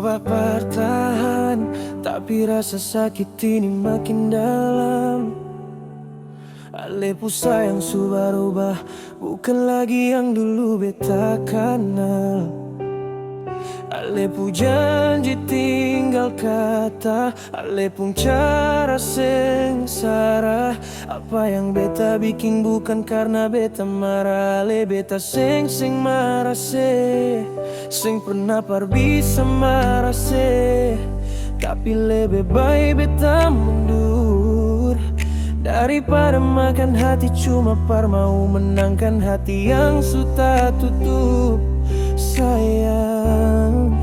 coba bertahan, tapi rasa sakit ini makin dalam. Alepu sayang su berubah, bukan lagi yang dulu beta kenal. Alepu janji tinggal kata, Alepung cara sengsara. Apa yang beta bikin bukan karena beta marah, Ale beta seng marah se, seng pernah par bisa marah se. Tapi lebih baik beta mundur daripada makan hati cuma par mau menangkan hati yang sudah tutup. Sayang,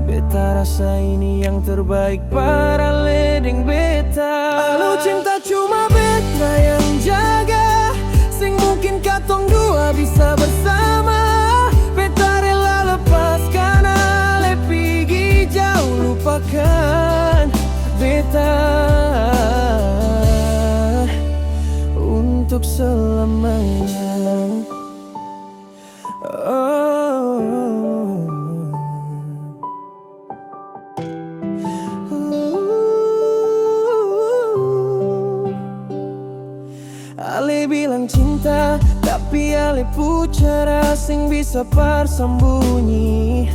beta rasa ini yang terbaik para ledeng beta. Kalau cinta cuma beta yang jaga, sing mungkin katong dua bisa bersama. Beta rela lepaskan, ale pergi jauh lupakan beta untuk selamanya. Ale bilang cinta, tapi Ale pucara sing bisa par sembunyi.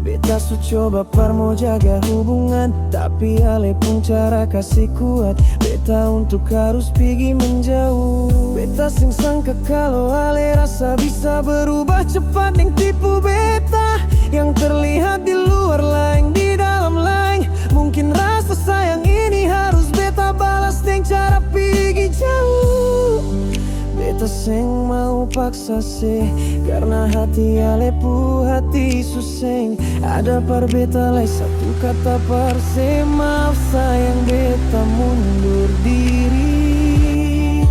Beta su coba par mau jaga hubungan, tapi Ale pun cara kasih kuat beta untuk harus pergi menjauh. Beta sing sangka kalau Ale rasa bisa berubah cepat yang tipu beta. Yang terlihat di luar lain, di dalam lain. Mungkin rasa sayang ini harus beta balas dengan cara pergi jauh. Beta seng mau paksa se, karena hati Alepu hati suseng. Ada par beta lai satu kata par se, maaf sayang beta mundur diri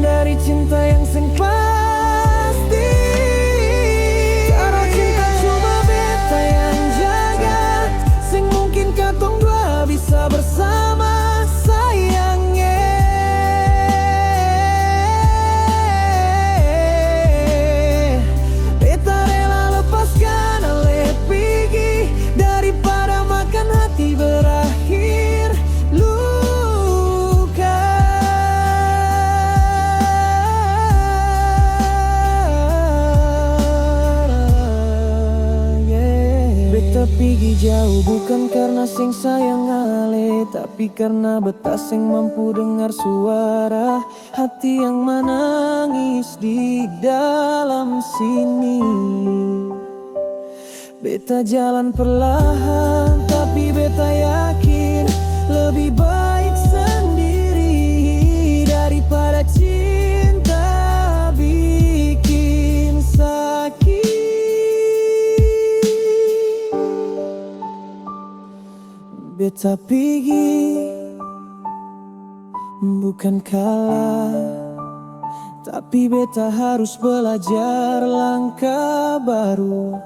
dari cinta yang seng pasti. Cara cinta cuma beta yang jaga, seng mungkin katong dua bisa bersama. Pergi jauh bukan karena sing sayang Ale, tapi karena beta sing mampu dengar suara hati yang menangis di dalam sini. Beta jalan perlahan, tapi beta yakin lebih baik sendiri daripada cinta bikin sakit. Beta pergi bukan kalah, tapi beta harus belajar langkah baru.